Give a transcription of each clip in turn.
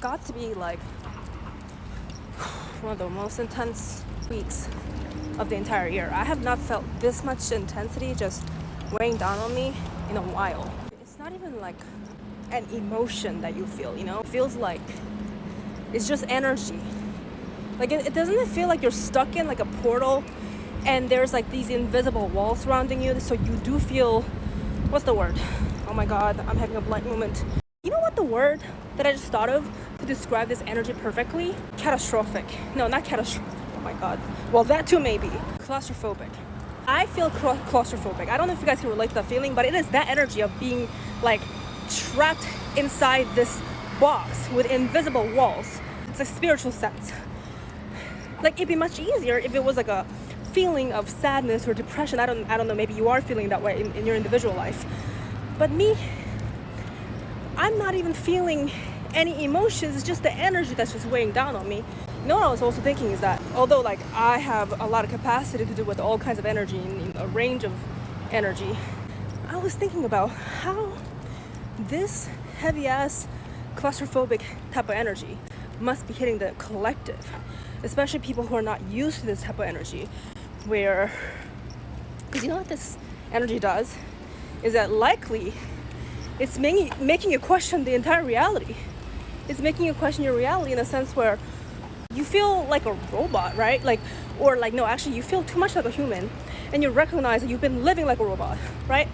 got to be like one of the most intense weeks of the entire year. I have not felt this much intensity just weighing down on me in a while. It's not even like an emotion that you feel, you know? It feels like it's just energy. Like it doesn't feel like you're stuck in like a portal and there's like these invisible walls surrounding you, so you do feel, what's the word? Oh my god, I'm having a blank moment. You know what the word that I just thought of to describe this energy perfectly? Catastrophic. No, not catastrophic. Oh my god. Well, that too maybe. Claustrophobic. I feel claustrophobic. I don't know if you guys can relate to that feeling, but it is that energy of being like trapped inside this box with invisible walls. It's a spiritual sense. Like it'd be much easier if it was like a feeling of sadness or depression. I don't know, maybe you are feeling that way in your individual life. But me, I'm not even feeling any emotions. It's just the energy that's just weighing down on me. You know what I was also thinking is that although like I have a lot of capacity to deal with all kinds of energy in a range of energy, I was thinking about how this heavy ass claustrophobic type of energy must be hitting the collective, especially people who are not used to this type of energy, where, because you know what this energy does is that likely it's making you question the entire reality. It's making you question your reality in a sense where you feel like a robot, right? Like, or like, no, actually you feel too much like a human and you recognize that you've been living like a robot, right?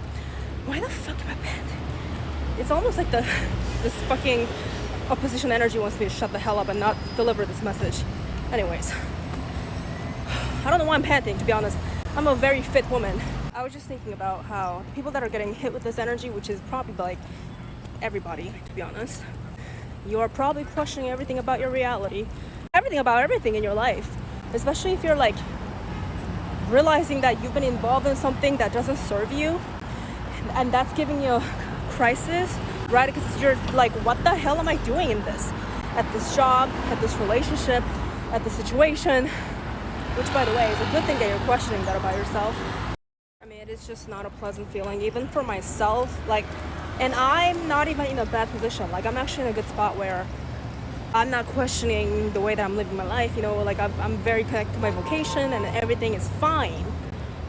Why the fuck am I bent? It's almost like this fucking opposition energy wants me to shut the hell up and not deliver this message. Anyways, I don't know why I'm panting, to be honest. I'm a very fit woman. I was just thinking about how people that are getting hit with this energy, which is probably like everybody, to be honest, you are probably questioning everything about your reality, everything about everything in your life, especially if you're like realizing that you've been involved in something that doesn't serve you, and that's giving you a crisis, right? Because you're like, what the hell am I doing in this? At this job, at this relationship, at this situation, which by the way is a good thing that you're questioning that about yourself. I mean, it's just not a pleasant feeling, even for myself. Like, and I'm not even in a bad position. Like, I'm actually in a good spot where I'm not questioning the way that I'm living my life. You know, like I'm very connected to my vocation and everything is fine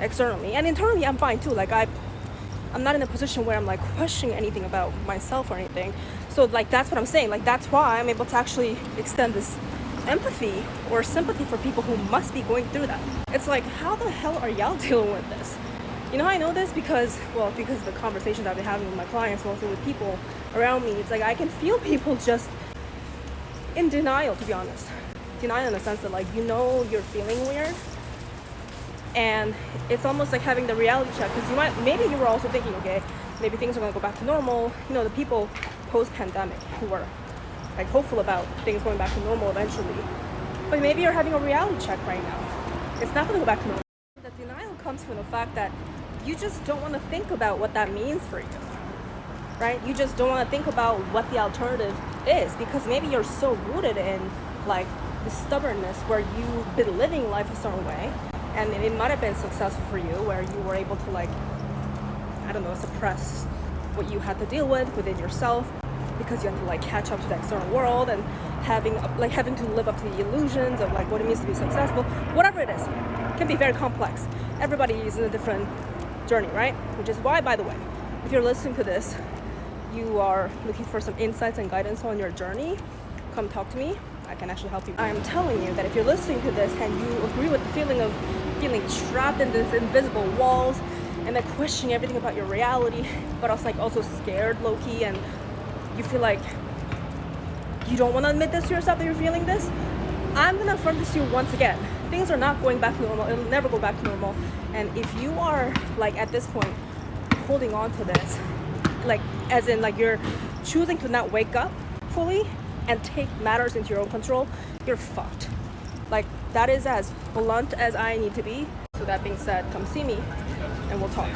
externally. And internally, I'm fine too. Like, I'm not in a position where I'm like questioning anything about myself or anything. So like, that's what I'm saying. Like, that's why I'm able to actually extend this empathy or sympathy for people who must be going through that. It's like, how the hell are y'all dealing with this? You know how I know this? Because of the conversations I've been having with my clients and also with people around me. It's like I can feel people just in denial, to be honest. Denial in the sense that, like, you know, you're feeling weird, and it's almost like having the reality check, because maybe you were also thinking, okay, maybe things are going to go back to normal. You know, the people post-pandemic who were like hopeful about things going back to normal eventually, but maybe you're having a reality check right now. It's not going to go back to normal. The denial comes from the fact that you just don't want to think about what that means for you, right? You just don't want to think about what the alternative is, because maybe you're so rooted in like the stubbornness where you've been living life a certain way, and it might have been successful for you where you were able to, like, I don't know, suppress what you had to deal with within yourself because you have to like catch up to the external world, and having to live up to the illusions of like what it means to be successful. Whatever it is, it can be very complex. Everybody is in a different journey, right? Which is why, by the way, if you're listening to this, you are looking for some insights and guidance on your journey, come talk to me. I can actually help you. I'm telling you that if you're listening to this and you agree with the feeling of feeling trapped in these invisible walls and then questioning everything about your reality, but also scared low-key, and you feel like you don't want to admit this to yourself that you're feeling this, I'm gonna affirm this to you once again. Things are not going back to normal. It'll never go back to normal. And if you are like at this point holding on to this, like as in like you're choosing to not wake up fully and take matters into your own control, you're fucked. Like, that is as blunt as I need to be. So that being said, come see me and we'll talk.